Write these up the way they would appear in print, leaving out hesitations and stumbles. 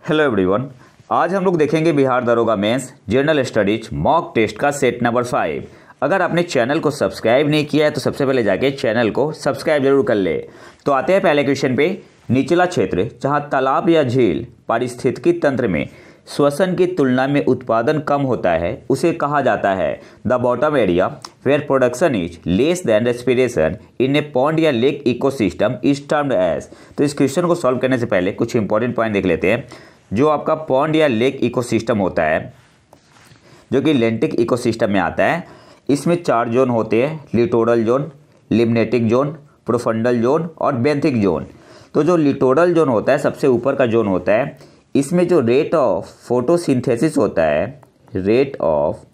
Hello everyone, आज हम लोग देखेंगे बिहार दरोगा mains general studies mock test का सेट नंबर 5। अगर आपने चैनल को सब्सक्राइब नहीं किया है तो सबसे पहले जाके चैनल को सब्सक्राइब जरूर कर ले। तो आते हैं पहले क्वेश्चन पे। निचला क्षेत्र जहां तालाब या झील पारिस्थितिकी तंत्र में श्वसन की तुलना में उत्पादन कम होता है उसे कहा जाता है the bottom area where production is less than respiration in a pond या lake ecosystem is termed as. तो इस क्वेश्चन को सॉल्व करने से पहले कुछ इंपॉर्टेंट पॉइंट देख लेते हैं। जो आपका पॉन्ड या लेक इकोसिस्टम होता है जो कि लेंटिक इकोसिस्टम में आता है, इसमें 4 जोन होते हैं, littoral zone, limnetic zone, profundal zone और बेंथिक जोन। तो जो लिटोरल जोन होता है सबसे ऊपर का जोन होता है, इसमें जो रेट ऑफ फोटोसिंथेसिस होता है, रेट ऑफ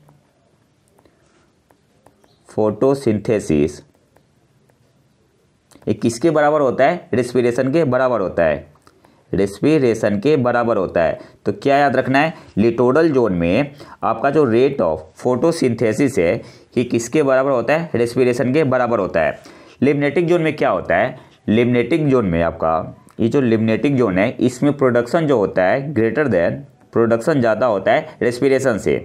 फोटोसिंथेसिस ये किसके बराबर होता है? रेस्पिरेशन के बराबर होता है, रेस्पिरेशन के बराबर होता है। तो क्या याद रखना है, लिटोरल जोन में आपका जो रेट ऑफ फोटोसिंथेसिस है कि किसके बराबर होता है? रेस्पिरेशन के बराबर होता है। लिम्नेटिक जोन में क्या होता है? लिम्नेटिक जोन में आपका ये जो लिम्नेटिक जोन है इसमें प्रोडक्शन जो होता है ग्रेटर देन, प्रोडक्शन ज़्यादा होता है रेस्पिरेशन से,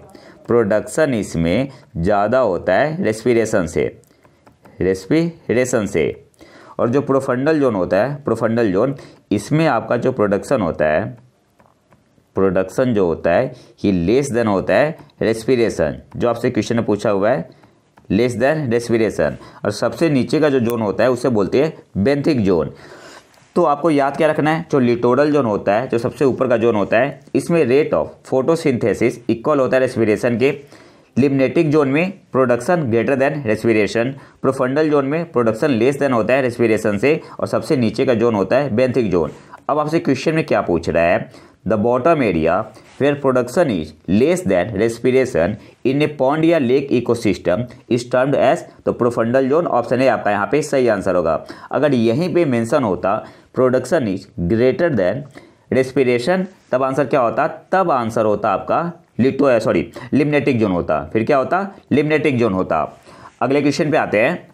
प्रोडक्शन इसमें ज़्यादा होता है रेस्पिरेशन से। और जो प्रोफंडल जोन होता है, प्रोफंडल जोन, इसमें आपका जो प्रोडक्शन होता है, प्रोडक्शन जो होता है ये लेस देन होता है रेस्पिरेशन। जो आपसे क्वेश्चन में पूछा हुआ है लेस देन रेस्पिरेशन। और सबसे नीचे का जो जोन होता है उसे बोलते हैं बेंथिक जोन। तो आपको याद क्या रखना है, जो लिटोरल जोन होता है, जो सबसे ऊपर का जोन होता है, इसमें रेट ऑफ फोटोसिंथेसिस इक्वल होता है रेस्पिरेशन के। लिम्नेटिक जोन में production greater than respiration, profundal zone में प्रोडक्शन लेस देन होता है रेस्पिरेशन से, और सबसे नीचे का जोन होता है बेंथिक जोन। अब आपसे क्वेश्चन में क्या पूछ रहा है, the bottom area where production is less than respiration in a pond या lake ecosystem is termed as. तो प्रोफंडल जोन ऑप्शन है आपका यहाँ पे सही आंसर होगा। अगर यहीं पे मेंशन होता production is greater then respiration, तब आंसर क्या होता? तब आंसर होता आपका लिम्नेटिक जोन होता। फिर क्या होता? लिम्नेटिक जोन होता। अगले क्वेश्चन पे आते हैं।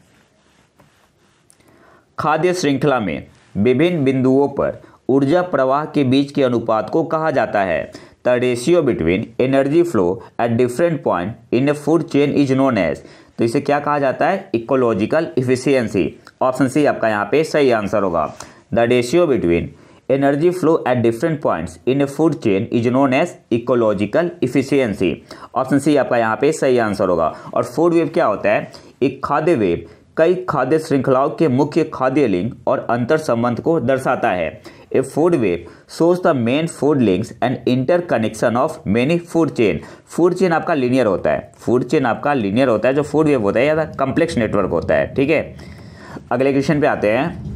खाद्य श्रृंखला में विभिन्न बिंदुओं पर ऊर्जा प्रवाह के बीच के अनुपात को कहा जाता है the ratio between energy flow at different point in a food chain is known as. तो इसे क्या कहा जाता है? Ecological efficiency. ऑप्शन सी आपका यहाँ पे सही आंसर होगा। The ratio between energy flow at different points in a food chain is known as ecological efficiency. Option C आपका यहाँ पे सही आंसर होगा। और फूड वेब क्या होता है? एक खाद्य वेब कई खाद्य श्रृंखलाओं के मुख्य खाद्य लिंक और अंतर संबंध को दर्शाता है। ए food web shows the main food links and inter connection of many food chain. Food chain आपका लीनियर होता है, फूड चेन आपका लीनियर होता है। जो फूड वेब होता है या कम्प्लेक्स नेटवर्क होता है। ठीक है, अगले क्वेश्चन पे आते हैं।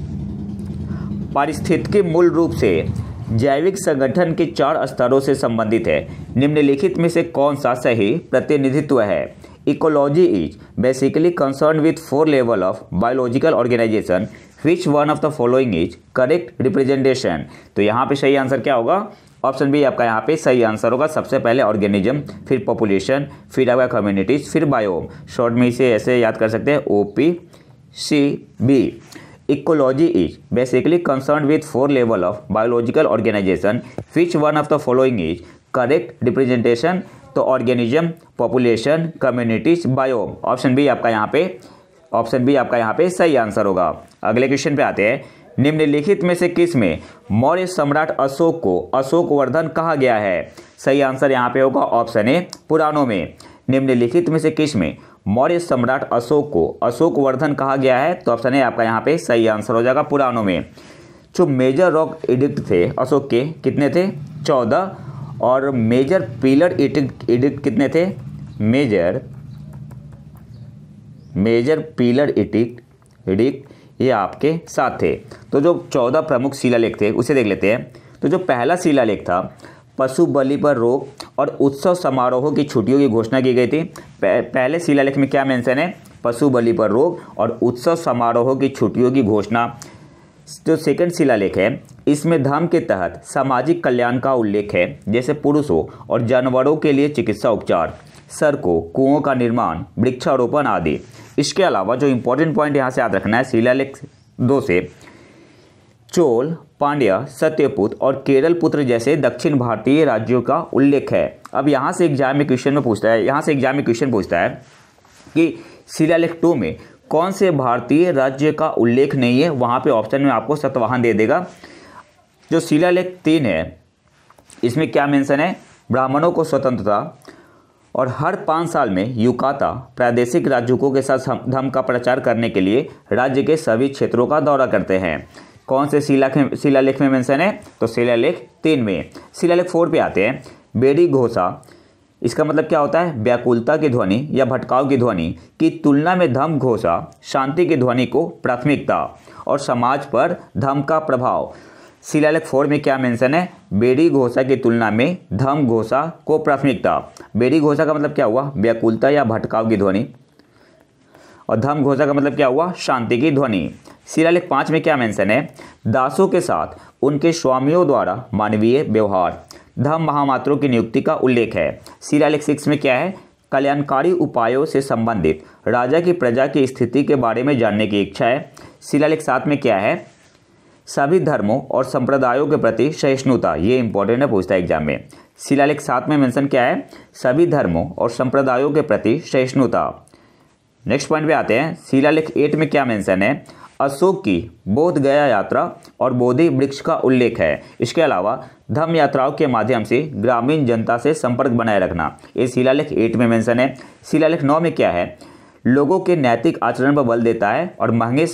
पारिस्थितिकी मूल रूप से जैविक संगठन के 4 स्तरों से संबंधित है। निम्नलिखित में से कौन सा सही प्रतिनिधित्व है? Ecology is basically concern with 4 level of biological organization, which one of the following is correct representation. तो यहाँ पे सही आंसर क्या होगा? ऑप्शन बी आपका यहाँ पे सही आंसर होगा। सबसे पहले ऑर्गेनिज्म, फिर पॉपुलेशन, फिर आपका कम्युनिटीज, फिर बायोम। शॉर्ट में इसे ऐसे याद कर सकते हैं, OPCB। Ecology is basically concerned with 4 level of biological organization. Which one of the following is correct representation? तो organism, population, communities, biome. Option B आपका यहाँ पे सही आंसर होगा। अगले क्वेश्चन पे आते हैं। निम्नलिखित में से किस में मौर्य सम्राट अशोक को अशोकवर्धन कहा गया है? सही आंसर यहाँ पे होगा ऑप्शन ए, पुराणों में। निम्नलिखित में से किस में मौर्य सम्राट अशोक को अशोकवर्धन कहा गया है? तो ऑप्शन ए आपका यहाँ पे सही आंसर हो जाएगा, पुराणों में। जो मेजर रॉक एडिक्ट थे अशोक के, कितने थे? 14। और मेजर पिलर एडिक्ट कितने थे? मेजर पिलर एडिक्ट ये आपके 7 थे। तो जो 14 प्रमुख शिलालेख थे उसे देख लेते हैं। तो जो पहला शिलालेख था, पशु बलि पर रोक और उत्सव समारोहों की छुट्टियों की घोषणा की गई थी। पहले शिलालेख में क्या मेंशन है? पशु बलि पर रोक और उत्सव समारोहों की छुट्टियों की घोषणा। जो सेकंड शिलालेख है इसमें धर्म के तहत सामाजिक कल्याण का उल्लेख है, जैसे पुरुषों और जानवरों के लिए चिकित्सा उपचार, सड़कों, कुओं का निर्माण, वृक्षारोपण आदि। इसके अलावा जो इंपॉर्टेंट पॉइंट यहाँ से याद रखना है, शिलालेख 2 से चोल, पांड्या, सत्यपुत्र और केरल पुत्र जैसे दक्षिण भारतीय राज्यों का उल्लेख है। अब यहाँ से एग्जाम में क्वेश्चन पूछता है कि शिलालेख 2 में कौन से भारतीय राज्य का उल्लेख नहीं है। वहाँ पे ऑप्शन में आपको सतवाहन दे देगा। जो शिलालेख 3 है इसमें क्या मेंशन है, ब्राह्मणों को स्वतंत्रता और हर 5 साल में युकाता प्रादेशिक राज्यों के साथ धर्म का प्रचार करने के लिए राज्य के सभी क्षेत्रों का दौरा करते हैं। कौन से शिलालेख में मेंशन है, तो शिलालेख 3 में। शिलालेख 4 पे आते हैं। बेड़ी घोषा, इसका मतलब क्या होता है, व्याकुलता की ध्वनि या भटकाव की ध्वनि की तुलना में धम्म घोषा शांति की ध्वनि को प्राथमिकता और समाज पर धम्म का प्रभाव। शिलालेख 4 में क्या मेंशन है, बेड़ी घोषा की तुलना में धम्म घोषा को प्राथमिकता। बेड़ी घोषा का मतलब क्या हुआ, व्याकुलता या भटकाव की ध्वनि, और धम्म घोषा का मतलब क्या हुआ, शांति की ध्वनि। शिलालेख 5 में क्या मेंशन है, दासों के साथ उनके स्वामियों द्वारा मानवीय व्यवहार, धम्म महामात्रों की नियुक्ति का उल्लेख है। शिलालेख 6 में क्या है, कल्याणकारी उपायों से संबंधित राजा की प्रजा की स्थिति के बारे में जानने की इच्छा है। शिलालेख 7 में क्या है, सभी धर्मों और संप्रदायों के प्रति सहिष्णुता। ये इंपॉर्टेंट है, पूछता है एग्जाम में। शिलालेख 7 में मेंशन क्या है, सभी धर्मों और संप्रदायों के प्रति सहिष्णुता। नेक्स्ट पॉइंट पे आते हैं। शिलालेख 8 में क्या मेंशन है, अशोक की बोध गया यात्रा और बोधि वृक्ष का उल्लेख है। इसके अलावा धम्म यात्राओं के माध्यम से ग्रामीण जनता से संपर्क बनाए रखना, ये शिलालेख 8 में मेंशन है। शिलालेख 9 में क्या है, लोगों के नैतिक आचरण पर बल देता है और महंगे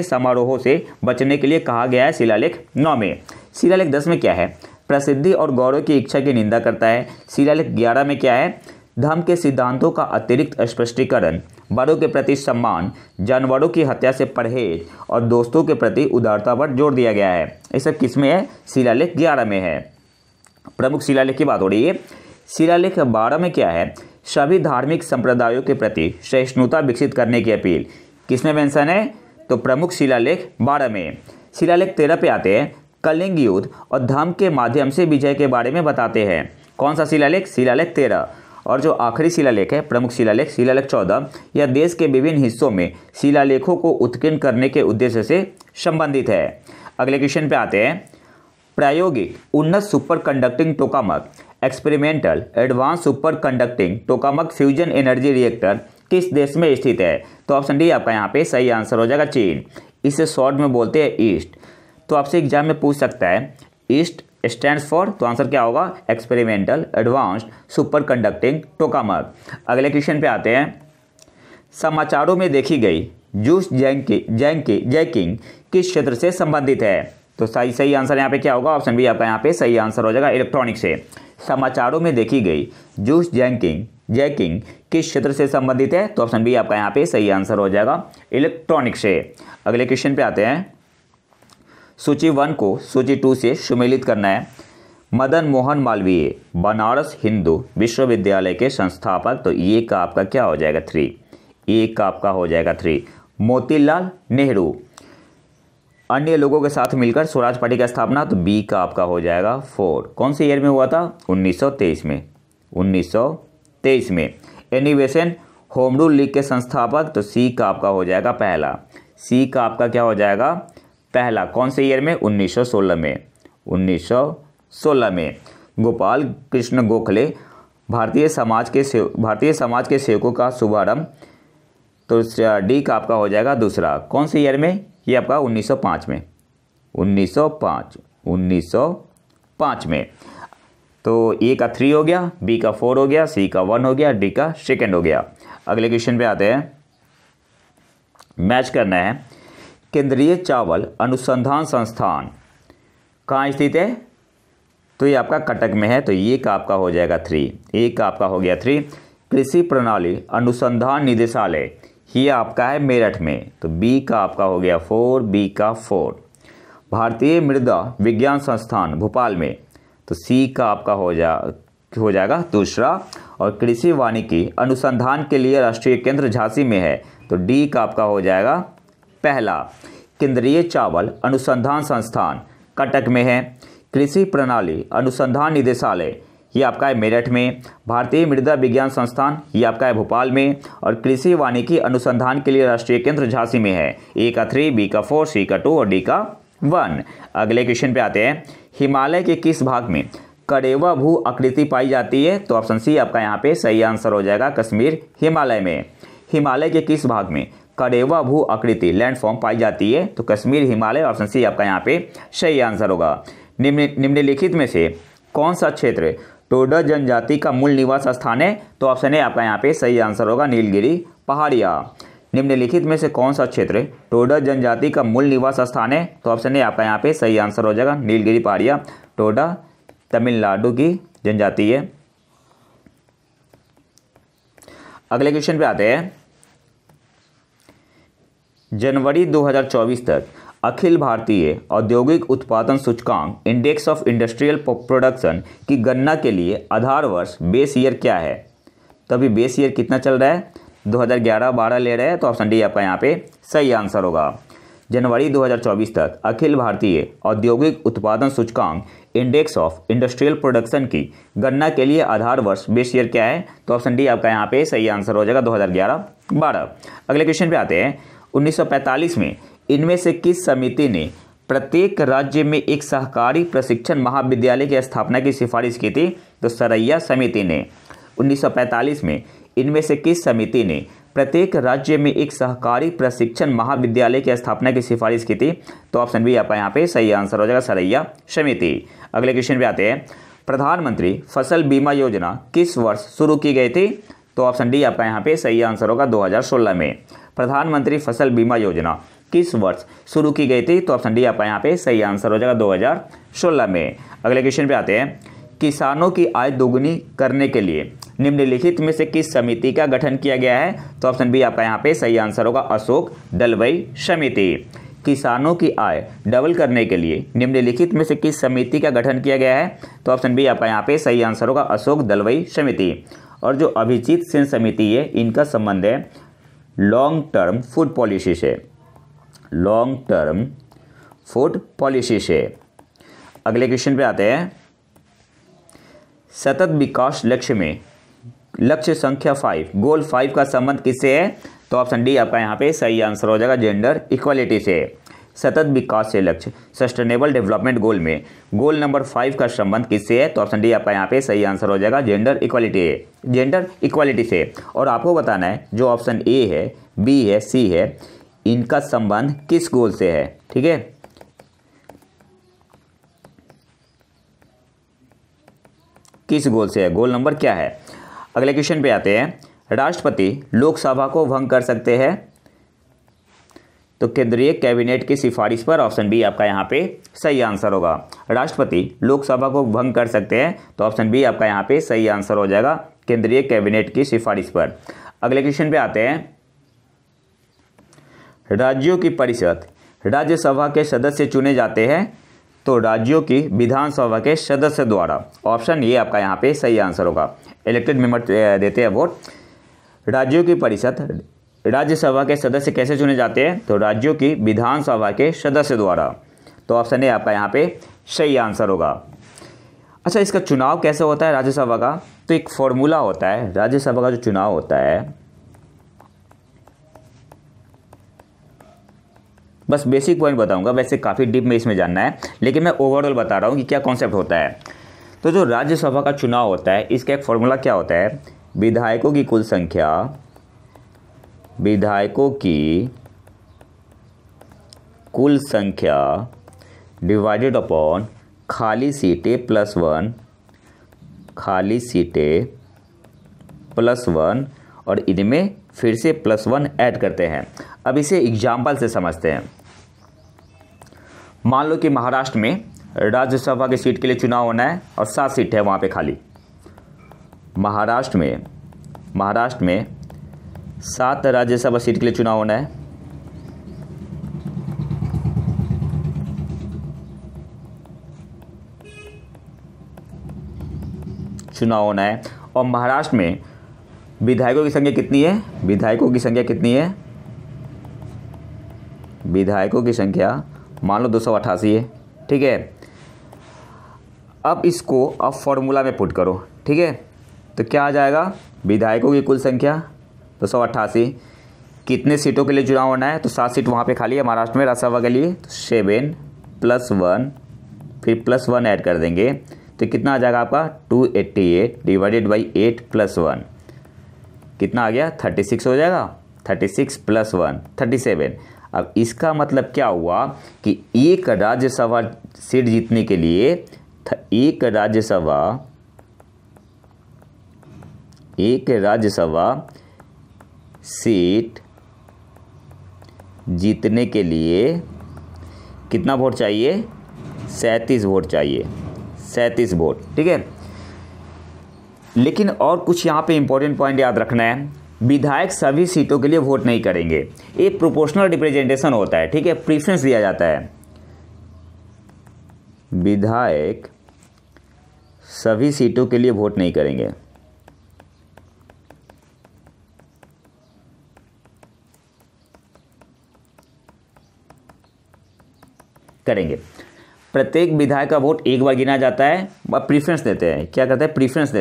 समारोहों से बचने के लिए कहा गया है, शिलालेख 9 में। शिलालेख 10 में क्या है, प्रसिद्धि और गौरव की इच्छा की निंदा करता है। शिलालेख 11 में क्या है, धम्म के सिद्धांतों का अतिरिक्त स्पष्टीकरण, बड़ों के प्रति सम्मान, जानवरों की हत्या से परहेज और दोस्तों के प्रति उदारता पर जोर दिया गया है। ये सब किस में है, शिलालेख 11 में है। प्रमुख शिलालेख की बात हो रही है। शिलालेख 12 में क्या है, सभी धार्मिक संप्रदायों के प्रति सहिष्णुता विकसित करने की अपील, किसमें मेंशन है, तो प्रमुख शिलालेख 12 में। शिलालेख 13 पे आते हैं। कलिंग युद्ध और धम्म के माध्यम से विजय के बारे में बताते हैं। कौन सा शिलालेख, शिलालेख 13। और जो आखिरी शिलालेख है, प्रमुख शिलालेख, शिलालेख 14, यह देश के विभिन्न हिस्सों में शिलालेखों को उत्कीर्ण करने के उद्देश्य से संबंधित है। अगले क्वेश्चन पे आते हैं। प्रायोगिक उन्नत super conducting tokamak experimental advance super conducting tokamak fusion energy reactor किस देश में स्थित है, तो ऑप्शन डी आपका यहाँ पे सही आंसर हो जाएगा, चीन। इसे शॉर्ट में बोलते हैं ईस्ट। तो आपसे एग्जाम में पूछ सकता है ईस्ट स्टैंड्स फॉर, तो आंसर क्या होगा, experimental advanced super conducting tokamak. अगले क्वेश्चन पे आते हैं। समाचारों में देखी गई जूस जैकिंग किस क्षेत्र से संबंधित है, तो सही आंसर यहाँ पे क्या होगा, ऑप्शन बी आपका यहाँ पे सही आंसर हो जाएगा, इलेक्ट्रॉनिक से। समाचारों में देखी गई जूस जैकिंग किस क्षेत्र से संबंधित है, तो ऑप्शन बी आपका यहाँ पे सही आंसर हो जाएगा, इलेक्ट्रॉनिक से। अगले क्वेश्चन पे आते हैं। सूची 1 को सूची 2 से सुमेलित करना है। मदन मोहन मालवीय बनारस हिंदू विश्वविद्यालय के संस्थापक, तो ये का आपका क्या हो जाएगा, 3। ये का आपका हो जाएगा 3। मोतीलाल नेहरू अन्य लोगों के साथ मिलकर स्वराज पार्टी का स्थापना, तो बी का आपका हो जाएगा 4। कौन से ईयर में हुआ था, 1923 में। 1923 में। एनिवेशन होम रूल लीग के संस्थापक, तो सी का आपका हो जाएगा पहला। सी का आपका क्या हो जाएगा, पहला। कौन से ईयर में, 1916 में। 1916 में। गोपाल कृष्ण गोखले भारतीय समाज के सेवकों का शुभारंभ, तो डी का आपका हो जाएगा दूसरा। कौन से ईयर में, ये आपका 1905 में। 1905 में। तो ए का 3 हो गया, बी का 4 हो गया, सी का 1 हो गया, डी का 2 हो गया। अगले क्वेश्चन पे आते हैं। मैच करना है। केंद्रीय चावल अनुसंधान संस्थान कहाँ स्थित है, तो ये आपका कटक में है, तो ये का आपका हो जाएगा 3। ए का आपका हो गया 3। कृषि प्रणाली अनुसंधान निदेशालय, ये आपका है मेरठ में, तो बी का आपका हो गया 4, बी का 4। भारतीय मृदा विज्ञान संस्थान भोपाल में, तो सी का आपका हो जाएगा दूसरा। और कृषि वानिकी अनुसंधान के लिए राष्ट्रीय केंद्र झांसी में है, तो डी का आपका हो जाएगा पहला। केंद्रीय चावल अनुसंधान संस्थान कटक में है। कृषि प्रणाली अनुसंधान निदेशालय, ये आपका है मेरठ में। भारतीय मृदा विज्ञान संस्थान, ये आपका है भोपाल में। और कृषि वानिकी अनुसंधान के लिए राष्ट्रीय केंद्र झांसी में है। ए का 3, बी का 4, सी का 2 और डी का 1। अगले क्वेश्चन पे आते हैं, हिमालय के किस भाग में कड़ेवा भू आकृति पाई जाती है? तो ऑप्शन सी आपका यहाँ पे सही आंसर हो जाएगा, कश्मीर हिमालय में। हिमालय के किस भाग में कड़ेवा भू आकृति लैंडफॉर्म पाई जाती है? तो कश्मीर हिमालय, ऑप्शन सी आपका यहाँ पे सही आंसर होगा। निम्नलिखित में से कौन सा क्षेत्र टोडा जनजाति का मूल निवास स्थान है? तो ऑप्शन ए आपका यहाँ पे सही आंसर होगा, नीलगिरी पहाड़ियाँ। निम्नलिखित में से कौन सा क्षेत्र टोडा जनजाति का मूल निवास स्थान है? तो ऑप्शन ए आपका यहाँ पे सही आंसर हो जाएगा, नीलगिरी पहाड़ियाँ। टोडा तमिलनाडु की जनजाति है। अगले क्वेश्चन पे आते हैं, जनवरी 2024 तक अखिल भारतीय औद्योगिक उत्पादन सूचकांक इंडेक्स ऑफ इंडस्ट्रियल प्रोडक्शन की गणना के लिए आधार वर्ष बेस ईयर क्या है? तो अभी बेस ईयर कितना चल रहा है? 2011-12 ले रहे हैं, तो ऑप्शन डी आपका यहाँ पे सही आंसर होगा। जनवरी 2024 तक अखिल भारतीय औद्योगिक उत्पादन सूचकांक इंडेक्स ऑफ इंडस्ट्रियल प्रोडक्शन की गणना के लिए आधार वर्ष बेस ईयर क्या है? तो ऑप्शन डी आपका यहाँ पे सही आंसर हो जाएगा, 2011-12। अगले क्वेश्चन पे आते हैं, 1945 में इनमें से किस समिति ने प्रत्येक राज्य में एक सहकारी प्रशिक्षण महाविद्यालय की स्थापना की सिफारिश की थी? तो सरैया समिति ने। 1945 में इनमें से किस समिति ने प्रत्येक राज्य में एक सहकारी प्रशिक्षण महाविद्यालय की स्थापना की सिफारिश की थी? तो ऑप्शन बी आपका यहाँ पे सही आंसर हो जाएगा, सरैया समिति। अगले क्वेश्चन पे आते हैं, प्रधानमंत्री फसल बीमा योजना किस वर्ष शुरू की गई थी? तो ऑप्शन डी आपका यहाँ पे सही आंसर होगा, 2016 में। प्रधानमंत्री फसल बीमा योजना किस वर्ष शुरू की गई थी? तो ऑप्शन डी आपका यहाँ पे सही आंसर हो जाएगा, 2016 में। अगले क्वेश्चन पे आते हैं, किसानों की आय दोगुनी करने के लिए निम्नलिखित में से किस समिति का गठन किया गया है? तो ऑप्शन बी आपका यहाँ पे सही आंसर होगा, अशोक दलवई समिति। किसानों की आय डबल करने के लिए निम्नलिखित में से किस समिति का गठन किया गया है? तो ऑप्शन बी आपका यहाँ पे सही आंसर होगा, अशोक दलवई समिति। और जो अभिजीत सेन समिति है, इनका संबंध है लॉन्ग टर्म फूड पॉलिसी से, लॉन्ग टर्म फूड पॉलिसी से। अगले क्वेश्चन पे आते हैं, सतत विकास लक्ष्य में लक्ष्य संख्या 5 गोल 5 का संबंध किससे है? तो ऑप्शन डी आपका यहाँ पे सही आंसर हो जाएगा, जेंडर इक्वालिटी से। सतत विकास से लक्ष्य सस्टेनेबल डेवलपमेंट गोल में गोल नंबर 5 का संबंध किससे है? तो ऑप्शन डी आपका यहाँ पे सही आंसर हो जाएगा, जेंडर इक्वालिटी है, जेंडर इक्वालिटी से। और आपको बताना है जो ऑप्शन ए है, बी है, सी है, इनका संबंध किस गोल से है, ठीक है। किस गोल से है, गोल नंबर क्या है। अगले क्वेश्चन पे आते हैं, राष्ट्रपति लोकसभा को भंग कर सकते हैं? तो केंद्रीय कैबिनेट की सिफारिश पर, ऑप्शन बी आपका यहाँ पे सही आंसर होगा। राष्ट्रपति लोकसभा को भंग कर सकते हैं, तो ऑप्शन बी आपका यहाँ पे सही आंसर हो जाएगा, केंद्रीय कैबिनेट की सिफारिश पर। अगले क्वेश्चन पे आते हैं, राज्यों की परिषद राज्यसभा के सदस्य चुने जाते हैं? तो राज्यों की विधानसभा के सदस्य द्वारा, ऑप्शन ये आपका यहाँ पे सही आंसर होगा, इलेक्टेड मेंबर देते हैं वोट। राज्यों की परिषद राज्यसभा के सदस्य कैसे चुने जाते हैं? तो राज्यों की विधानसभा के सदस्य द्वारा, तो ऑप्शन ए आपका यहाँ पे सही आंसर होगा। अच्छा, इसका चुनाव कैसे होता है राज्यसभा का? तो एक फॉर्मूला होता है राज्यसभा का जो चुनाव होता है, बस बेसिक पॉइंट बताऊंगा, वैसे काफ़ी डीप में इसमें जानना है, लेकिन मैं ओवरऑल बता रहा हूँ कि क्या कॉन्सेप्ट होता है। तो जो राज्यसभा का चुनाव होता है, इसका एक फॉर्मूला क्या होता है, विधायकों की कुल संख्या, विधायकों की कुल संख्या डिवाइडेड अपॉन खाली सीटें प्लस 1, खाली सीटें प्लस 1, और इनमें फिर से प्लस 1 ऐड करते हैं। अब इसे एग्जाम्पल से समझते हैं। मान लो कि महाराष्ट्र में राज्यसभा की सीट के लिए चुनाव होना है और 7 सीट है वहाँ पे खाली। महाराष्ट्र में 7 राज्यसभा सीट के लिए चुनाव होना है। और महाराष्ट्र में विधायकों की संख्या कितनी है? विधायकों की संख्या मान लो 288 है, ठीक है। अब इसको आप फॉर्मूला में पुट करो, ठीक है। तो क्या आ जाएगा, विधायकों की कुल संख्या 288, कितने सीटों के लिए चुनाव होना है? तो 7 सीट वहाँ पे खाली है महाराष्ट्र में राज्यसभा के लिए, तो 7 +1 फिर +1 ऐड कर देंगे तो कितना आ जाएगा आपका 288 डिवाइडेड बाई 8 + 1 कितना आ गया 36 हो जाएगा। 36 + 1 37। अब इसका मतलब क्या हुआ कि एक राज्यसभा सीट जीतने के लिए एक राज्यसभा सीट जीतने के लिए कितना वोट चाहिए 37 वोट चाहिए 37 वोट। ठीक है, लेकिन और कुछ यहाँ पे इंपॉर्टेंट पॉइंट याद रखना है। विधायक सभी सीटों के लिए वोट नहीं करेंगे, एक प्रोपोर्शनल रिप्रेजेंटेशन होता है। ठीक है, प्रीफरेंस दिया जाता है। विधायक सभी सीटों के लिए वोट नहीं करेंगे। करेंगे प्रत्येक विधायक का वोट एक बार गिना जाता है। प्रीफरेंस देते हैं, क्या करते हैं प्रीफरेंस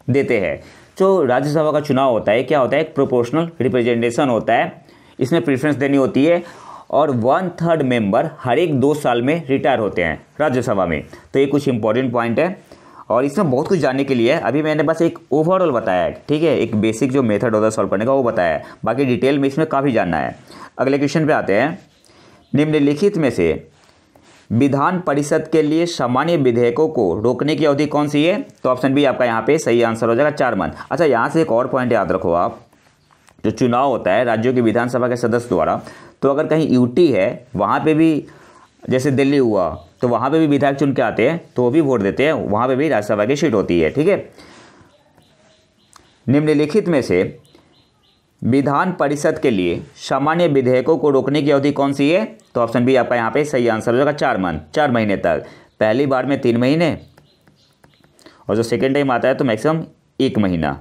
देते हैं। जो राज्यसभा का चुनाव होता है क्या होता है, एक प्रोपोर्शनल रिप्रेजेंटेशन होता है, इसमें प्रीफरेंस देनी होती है। और 1/3 मेंबर हर एक 2 साल में रिटायर होते हैं राज्यसभा में। तो ये कुछ इंपॉर्टेंट पॉइंट है और इसमें बहुत कुछ जानने के लिए है। अभी मैंने बस एक ओवरऑल बताया है, ठीक है, एक बेसिक जो मेथड होता है सॉल्व करने का वो बताया है, बाकी डिटेल में इसमें काफ़ी जानना है। अगले क्वेश्चन पे आते हैं। निम्नलिखित में से विधान परिषद के लिए सामान्य विधेयकों को रोकने की अवधि कौन सी है? तो ऑप्शन बी आपका यहाँ पे सही आंसर हो जाएगा 4 मंथ। अच्छा, यहाँ से एक और पॉइंट याद रखो आप, जो चुनाव होता है राज्यों की विधानसभा के सदस्य द्वारा, तो अगर कहीं यूटी है वहाँ पे भी, जैसे दिल्ली हुआ तो वहाँ पे भी विधायक चुन के आते हैं तो वो भी वोट देते हैं, वहाँ पे भी राज्यसभा की सीट होती है। ठीक है, निम्नलिखित में से विधान परिषद के लिए सामान्य विधेयकों को रोकने की अवधि कौन सी है? तो ऑप्शन बी आपका यहाँ पे सही आंसर हो जाएगा 4 मंथ, 4 महीने तक। पहली बार में 3 महीने और जो सेकेंड टाइम आता है तो मैक्सिमम 1 महीना,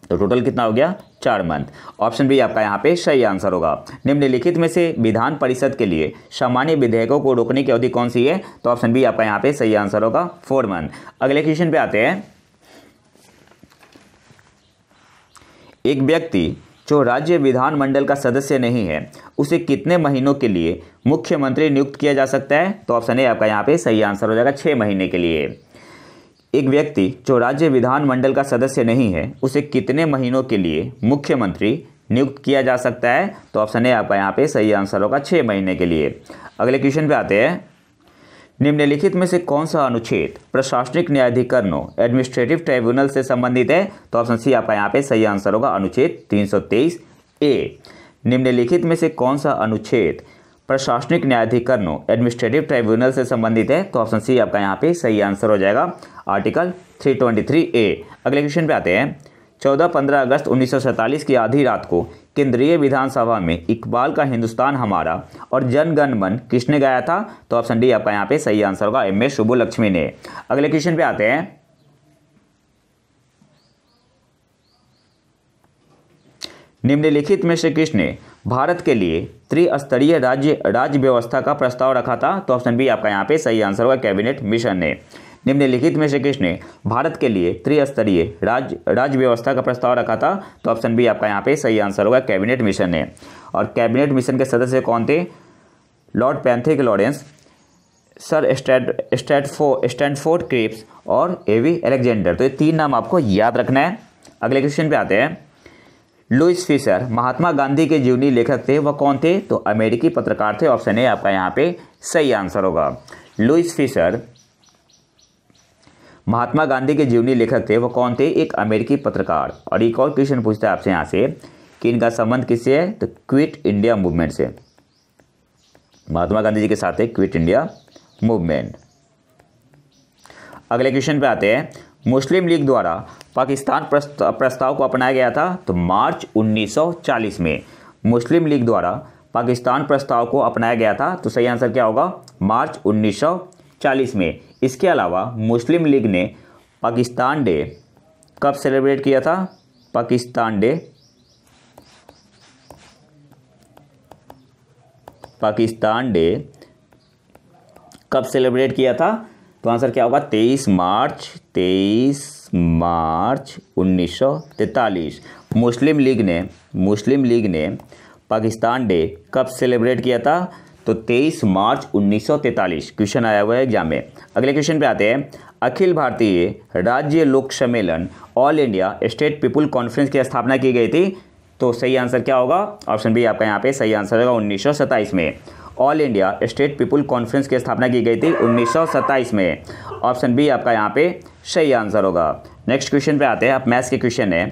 तो टोटल कितना हो गया 4 मंथ। ऑप्शन बी आपका यहाँ पे सही आंसर होगा। निम्नलिखित में से विधान परिषद के लिए सामान्य विधेयकों को रोकने की अवधि कौन सी है? तो ऑप्शन बी आपका यहाँ पे सही आंसर होगा 4 मंथ। अगले क्वेश्चन पे आते हैं। एक व्यक्ति जो राज्य विधानमंडल का सदस्य नहीं है उसे कितने महीनों के लिए मुख्यमंत्री नियुक्त किया जा सकता है? तो ऑप्शन ए आपका यहाँ पे सही आंसर हो जाएगा 6 महीने के लिए। एक व्यक्ति जो राज्य विधानमंडल का सदस्य नहीं है उसे कितने महीनों के लिए मुख्यमंत्री नियुक्त किया जा सकता है? तो ऑप्शन ए आपका यहाँ पे सही आंसर होगा 6 महीने के लिए। अगले क्वेश्चन पे आते हैं। निम्नलिखित में से कौन सा अनुच्छेद प्रशासनिक न्यायाधिकरणों एडमिनिस्ट्रेटिव ट्राइब्यूनल से संबंधित है? तो ऑप्शन सी आपका यहाँ पे सही आंसर होगा अनुच्छेद 323 ए। निम्नलिखित में से कौन सा अनुच्छेद प्रशासनिक न्यायाधिकरणों एडमिनिस्ट्रेटिव ट्राइब्यूनल से संबंधित है? तो ऑप्शन सी आपका यहाँ पे सही आंसर हो जाएगा आर्टिकल 323 ए। अगले क्वेश्चन पे आते हैं। 14-15 अगस्त 1947 की आधी रात को केंद्रीय विधानसभा में इकबाल का हिंदुस्तान हमारा और जन गण मन किसने गाया था? तो ऑप्शन डी आपका यहाँ पे सही आंसर होगा एम.एस. सुब्बुलक्ष्मी ने। अगले क्वेश्चन पे आते हैं। निम्नलिखित में से किसने भारत के लिए त्रिस्तरीय राज्य व्यवस्था का प्रस्ताव रखा था? तो ऑप्शन बी आपका यहाँ पे सही आंसर होगा कैबिनेट मिशन ने। निम्नलिखित में से किसने भारत के लिए त्रिस्तरीय राज्य व्यवस्था का प्रस्ताव रखा था? तो ऑप्शन बी आपका यहाँ पे सही आंसर होगा कैबिनेट मिशन ने। और कैबिनेट मिशन के सदस्य कौन थे? Lord Pethick Lawrence, sir Stafford Cripps और ए.वी. अलेक्जेंडर। तो ये 3 नाम आपको याद रखना है। अगले क्वेश्चन पे आते हैं। लुईस फिशर महात्मा गांधी के जीवनी लेखक थे, वह कौन थे? तो अमेरिकी पत्रकार थे। ऑप्शन ए आपका यहाँ पे सही आंसर होगा। लुईस फिशर महात्मा गांधी के जीवनी लेखक थे, वो कौन थे? एक अमेरिकी पत्रकार। और एक और क्वेश्चन पूछता है आपसे यहाँ से कि इनका संबंध किससे है? तो क्विट इंडिया मूवमेंट से। महात्मा गांधी जी के साथ है क्विट इंडिया मूवमेंट। अगले क्वेश्चन पे आते हैं। मुस्लिम लीग द्वारा पाकिस्तान प्रस्ताव को अपनाया गया था, तो मार्च 1940 में मुस्लिम लीग द्वारा पाकिस्तान प्रस्ताव को अपनाया गया था। तो सही आंसर क्या होगा? मार्च 1940 में। इसके अलावा मुस्लिम लीग ने पाकिस्तान डे कब सेलिब्रेट किया था? पाकिस्तान डे कब सेलिब्रेट किया था? तो आंसर क्या होगा? 23 मार्च 1943। मुस्लिम लीग ने पाकिस्तान डे कब सेलिब्रेट किया था? तो 23 मार्च 1943। क्वेश्चन आया हुआ है एग्जाम में। अगले क्वेश्चन पे आते हैं। अखिल भारतीय राज्य लोक सम्मेलन all India state people conference की स्थापना की गई थी? तो सही आंसर क्या होगा? ऑप्शन बी आपका यहाँ पे सही आंसर होगा 1927 में। All India state people conference की स्थापना की गई थी 1927 में। ऑप्शन बी आपका यहाँ पे सही आंसर होगा। नेक्स्ट क्वेश्चन पे आते हैं। आप मैथ्स के क्वेश्चन है।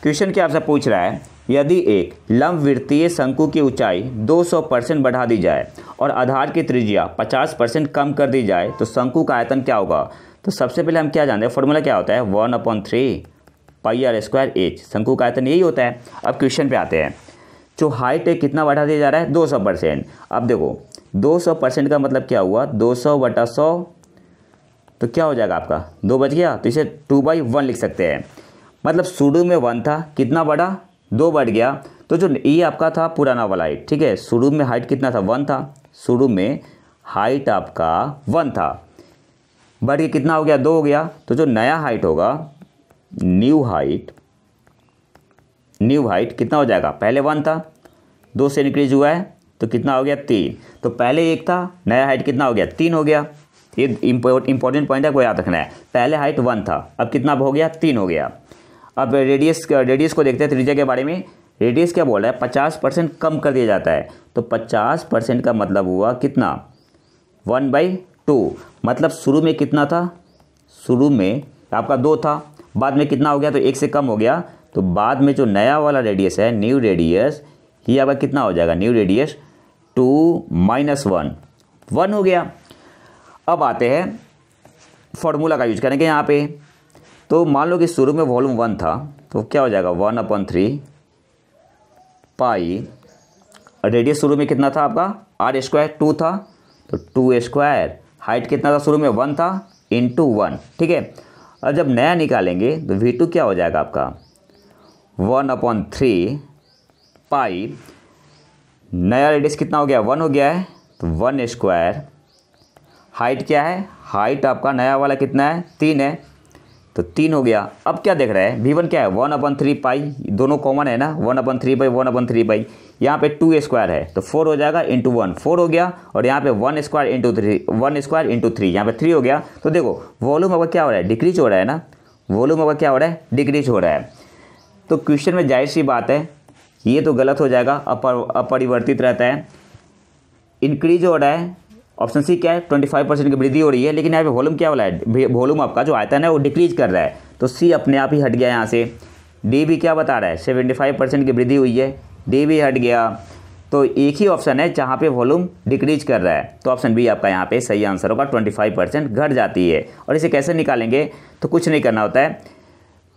क्वेश्चन क्या आपसे पूछ रहा है, यदि एक लंबवृत्तीय शंकु की ऊंचाई 200% बढ़ा दी जाए और आधार की त्रिज्या 50% कम कर दी जाए तो शंकु का आयतन क्या होगा? तो सबसे पहले हम क्या जानते हैं, फॉर्मूला क्या होता है? 1/3 पाई आर स्क्वायर एच। शंकु का आयतन यही होता है। अब क्वेश्चन पे आते हैं। जो हाइट है कितना बढ़ा दिया जा रहा है? 200%। अब देखो 200% का मतलब क्या हुआ? 200/100 तो क्या हो जाएगा आपका? 2 बच गया, तो इसे 2/1 लिख सकते हैं। मतलब शुरू में 1 था, कितना बढ़ा? 2 बढ़ गया। तो जो ये आपका था पुराना वाला हाइट, ठीक है, शुरू में हाइट कितना था? 1 था। शुरू में हाइट आपका 1 था, बढ़ के कितना हो गया? 2 हो गया। तो जो नया हाइट होगा, न्यू हाइट कितना हो जाएगा? पहले 1 था, 2 से इंक्रीज हुआ है तो कितना हो गया? 3। तो पहले 1 था, नया हाइट कितना हो गया? 3 हो गया। ये इंपॉर्टेंट पॉइंट है, को याद रखना है। पहले हाइट 1 था, अब कितना हो गया? 3 हो गया। अब रेडियस को देखते हैं, त्रिज्या के बारे में। रेडियस क्या बोल रहा है? 50% कम कर दिया जाता है। तो 50% का मतलब हुआ कितना? 1/2। मतलब शुरू में कितना था? शुरू में आपका 2 था, बाद में कितना हो गया? तो 1 से कम हो गया। तो बाद में जो नया वाला रेडियस है, न्यू रेडियस, ये आपका कितना हो जाएगा? न्यू रेडियस 2 - 1 हो गया। अब आते हैं फॉर्मूला का यूज करेंगे यहाँ पे। तो मान लो कि शुरू में वॉल्यूम 1 था, तो क्या हो जाएगा? 1/3 पाई, रेडियस शुरू में कितना था आपका? r², 2 था, तो 2² हाइट कितना था? शुरू में 1 था, इंटू 1, ठीक है। और जब नया निकालेंगे तो v2 क्या हो जाएगा आपका? 1/3 पाई, नया रेडियस कितना हो गया? 1 हो गया है, तो 1²। हाइट क्या है? हाइट आपका नया वाला कितना है? 3 है, तो 3 हो गया। अब क्या देख रहे हैं? v1 क्या है? 1/3 पाई, दोनों कॉमन है ना, 1/3 पाई 1/3 पाई। यहाँ पे 2² है तो 4 हो जाएगा, इंटू 1 4 हो गया। और यहाँ पे 1² इंटू 3 यहाँ पे 3 हो गया। तो देखो वॉल्यूम आपका क्या हो रहा है? डिक्रीज हो रहा है ना। वॉल्यूम आपका क्या हो रहा है? डिक्रीज हो रहा है। तो क्वेश्चन में जाहिर सी बात है ये तो गलत हो जाएगा, अपरिवर्तित रहता है, इंक्रीज हो रहा है। ऑप्शन सी क्या है? 25% की वृद्धि हो रही है। लेकिन यहाँ पे वॉल्यूम क्या वाला है? वॉल्यूम आपका जो आयतन है वो डिक्रीज कर रहा है, तो सी अपने आप ही हट गया यहाँ से। डी भी क्या बता रहा है? 75% की वृद्धि हुई है, डी भी हट गया। तो एक ही ऑप्शन है जहाँ पे वॉल्यूम डिक्रीज कर रहा है, तो ऑप्शन बी आपका यहाँ पे सही आंसर होगा। 25% घट जाती है। और इसे कैसे निकालेंगे? तो कुछ नहीं करना होता है,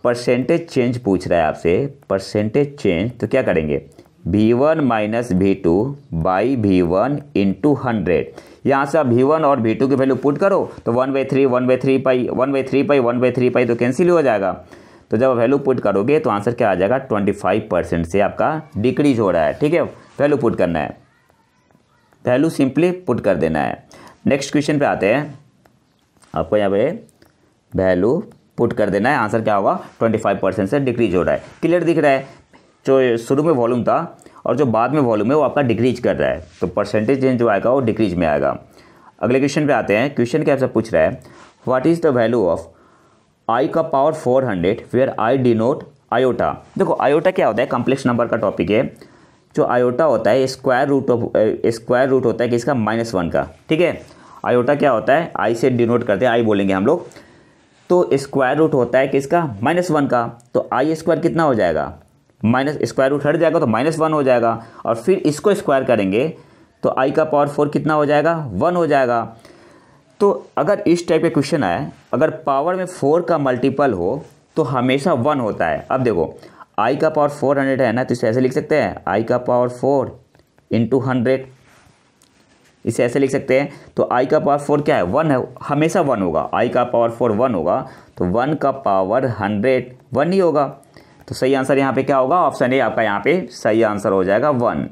परसेंटेज चेंज पूछ रहा है आपसे, परसेंटेज चेंज। तो क्या करेंगे? v1 - v2 by v1 into 100। यहाँ से आप v1 और v2 की वैल्यू पुट करो तो 1/3 पाई तो कैंसिल हो जाएगा। तो जब वैल्यू पुट करोगे तो आंसर क्या आ जाएगा? 25% से आपका डिक्रीज हो रहा है, ठीक है। वैल्यू पुट करना है, वैल्यू सिंपली पुट कर देना है। नेक्स्ट क्वेश्चन पे आते हैं। आपको यहाँ पे वैल्यू पुट कर देना है, आंसर क्या होगा? 25% से डिक्रीज हो रहा है। क्लियर दिख रहा है? जो शुरू में वॉल्यूम था और जो बाद में वॉल्यूम है वो आपका डिक्रीज कर रहा है, तो परसेंटेज चेंज जो आएगा वो डिक्रीज में आएगा। अगले क्वेश्चन पे आते हैं। क्वेश्चन क्या आपसे पूछ रहा है, what is the value of i का power 400 where i denote iota. देखो आयोटा क्या होता है? कॉम्प्लेक्स नंबर का टॉपिक है। जो आयोटा होता है स्क्वायर रूट होता है किसका? -1 का, ठीक है। आयोटा क्या होता है? i से डिनोट करते हैं, i बोलेंगे हम लोग। तो स्क्वायर रूट होता है किसका? -1 का। तो i² कितना हो जाएगा? माइनस स्क्वायर रूट हट जाएगा तो -1 हो जाएगा। और फिर इसको स्क्वायर करेंगे तो i का पावर 4 कितना हो जाएगा? 1 हो जाएगा। तो अगर इस टाइप के क्वेश्चन आए, अगर पावर में 4 का मल्टीपल हो तो हमेशा 1 होता है। अब देखो i का पावर 400 है ना, तो इसे ऐसे लिख सकते हैं, i का पावर 4 इंटू 100, इसे ऐसे लिख सकते हैं। तो i का पावर 4 क्या है? 1 है, हमेशा 1 होगा। i का पावर 4 1 होगा, तो 1 का पावर 100 1 ही होगा। तो सही आंसर यहाँ पे क्या होगा? ऑप्शन ए आपका यहाँ पे सही आंसर हो जाएगा 1।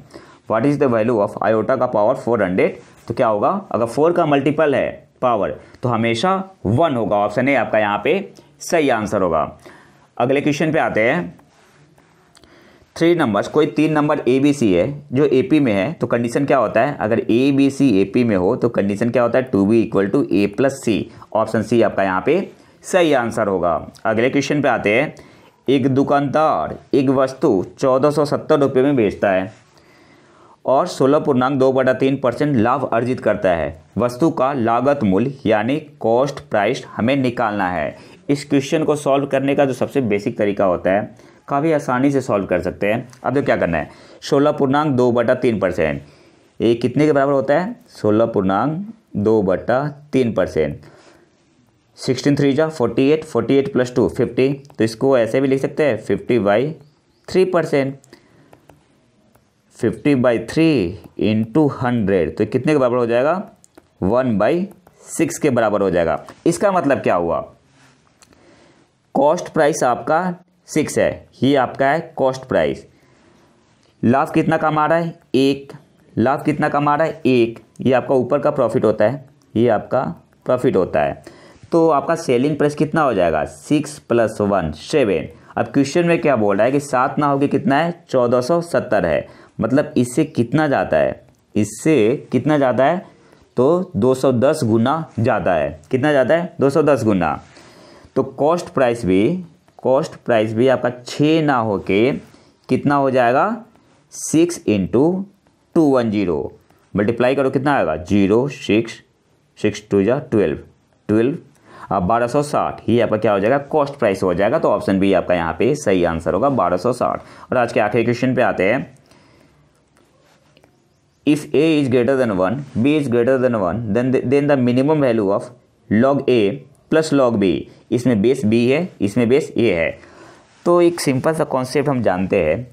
What is the value of iota का पावर 400? तो क्या होगा? अगर 4 का मल्टीपल है पावर तो हमेशा 1 होगा। ऑप्शन ए आपका यहाँ पे सही आंसर होगा। अगले क्वेश्चन पे आते हैं। 3 नंबर्स, कोई 3 नंबर ए बी सी है जो एपी में है, तो कंडीशन क्या होता है, अगर ए बी सी एपी में हो तो कंडीशन क्या होता है, 2b equal to A plus C. Option C आपका यहाँ पे सही आंसर होगा। अगले क्वेश्चन पे आते हैं। एक दुकानदार एक वस्तु 1470 रुपये में बेचता है और 16.2/3% लाभ अर्जित करता है। वस्तु का लागत मूल्य यानी कॉस्ट प्राइस हमें निकालना है। इस क्वेश्चन को सॉल्व करने का जो सबसे बेसिक तरीका होता है, काफ़ी आसानी से सॉल्व कर सकते हैं। अब तो क्या करना है, 16.2/3%, ये कितने के बराबर होता है, 16.2/3%। 16 3 जा 48, 48 + 2 50, तो इसको ऐसे भी लिख सकते हैं 50/3%। 50/3 × 100, तो कितने के बराबर हो जाएगा, 1/6 के बराबर हो जाएगा। इसका मतलब क्या हुआ, कॉस्ट प्राइस आपका 6 है, ये आपका है कॉस्ट प्राइस। लाभ कितना कमा रहा है, 1। लाभ कितना कमा रहा है, 1। ये आपका ऊपर का प्रॉफिट होता है, ये आपका प्रॉफिट होता है। तो आपका सेलिंग प्राइस कितना हो जाएगा, 6 + 1 7। अब क्वेश्चन में क्या बोल रहा है कि 7 ना होके कितना है, 1470 है। मतलब इससे कितना जाता है, इससे कितना जाता है, तो 210 गुना ज़्यादा है। कितना ज़्यादा है, 210 गुना। तो कॉस्ट प्राइस भी आपका 6 ना होके कितना हो जाएगा, 6 × 210, मल्टीप्लाई करो कितना आएगा, 0 6 6 2 जा 12 12, अब 1260, ये आपका क्या हो जाएगा, कॉस्ट प्राइस हो जाएगा। तो ऑप्शन बी आपका यहाँ पे सही आंसर होगा, 1260। और आज के आखिरी क्वेश्चन पे आते हैं। If a is greater than 1, b is greater than 1, then the minimum value of log a plus log b। इसमें बेस b है, इसमें बेस a है। तो एक सिंपल सा कॉन्सेप्ट हम जानते हैं,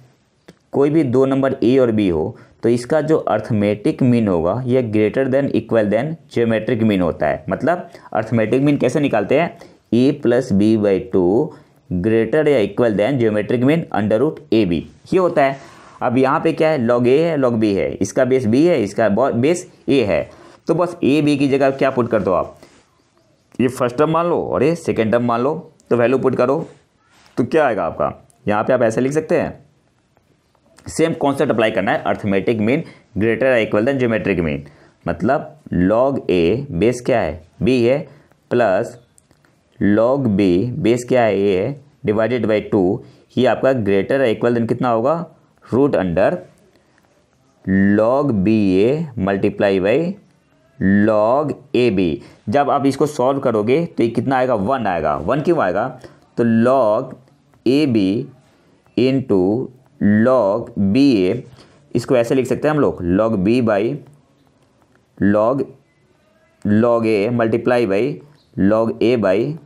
कोई भी 2 नंबर a और b हो तो इसका जो अर्थमेटिक मीन होगा यह greater than equal than geometric mean होता है। मतलब अर्थमेटिक मीन कैसे निकालते हैं, a + b/2 ग्रेटर या equal than geometric mean √ab, ये होता है। अब यहाँ पे क्या है, log a है, log b है, इसका बेस b है, इसका बेस a है। तो बस a b की जगह क्या पुट कर दो आप, ये फर्स्ट टर्म मान लो और ये सेकेंड टर्म मान लो, तो वैल्यू पुट करो तो क्या आएगा आपका, यहाँ पे आप ऐसे लिख सकते हैं। सेम कॉन्सेप्ट अप्लाई करना है, अर्थमेटिक मीन ग्रेटर या इक्वल देन ज्योमेट्रिक मीन। मतलब log a बेस क्या है, b है, प्लस log b बेस क्या है, a है, /2, ये आपका ग्रेटर या इक्वल देन कितना होगा, √under log ba × log ab। जब आप इसको सॉल्व करोगे तो ये कितना आएगा, 1 आएगा। 1 क्यों आएगा, तो log ab × log ba, इसको ऐसे लिख सकते हैं हम लोग, log b / log a × log a /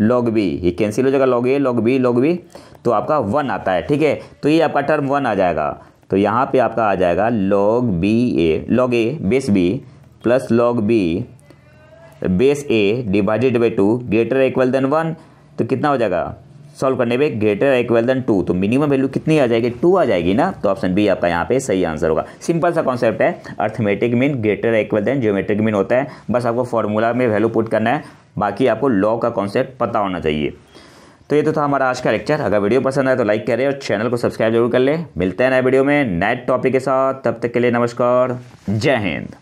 log b, ये कैंसिल हो जाएगा, log a log b, तो आपका 1 आता है। ठीक है, तो ये आपका टर्म 1 आ जाएगा। तो यहाँ पे आपका आ जाएगा log a base b plus log b base a /2 greater equal than 1, तो कितना हो जाएगा, सॉल्व करने पे ग्रेटर इक्वल देन 2, तो मिनिमम वैल्यू कितनी आ जाएगी, 2 आ जाएगी ना। तो ऑप्शन बी आपका यहाँ पे सही आंसर होगा। सिंपल सा कॉन्सेप्ट है, arithmetic mean greater equal than geometric mean होता है। बस आपको फॉर्मूला में वैल्यू पुट करना है, बाकी आपको लॉ का कॉन्सेप्ट पता होना चाहिए। तो ये तो था हमारा आज का लेक्चर। अगर वीडियो पसंद आए तो लाइक करें और चैनल को सब्सक्राइब जरूर कर लें। मिलते हैं नए वीडियो में नए टॉपिक के साथ, तब तक के लिए नमस्कार, जय हिंद।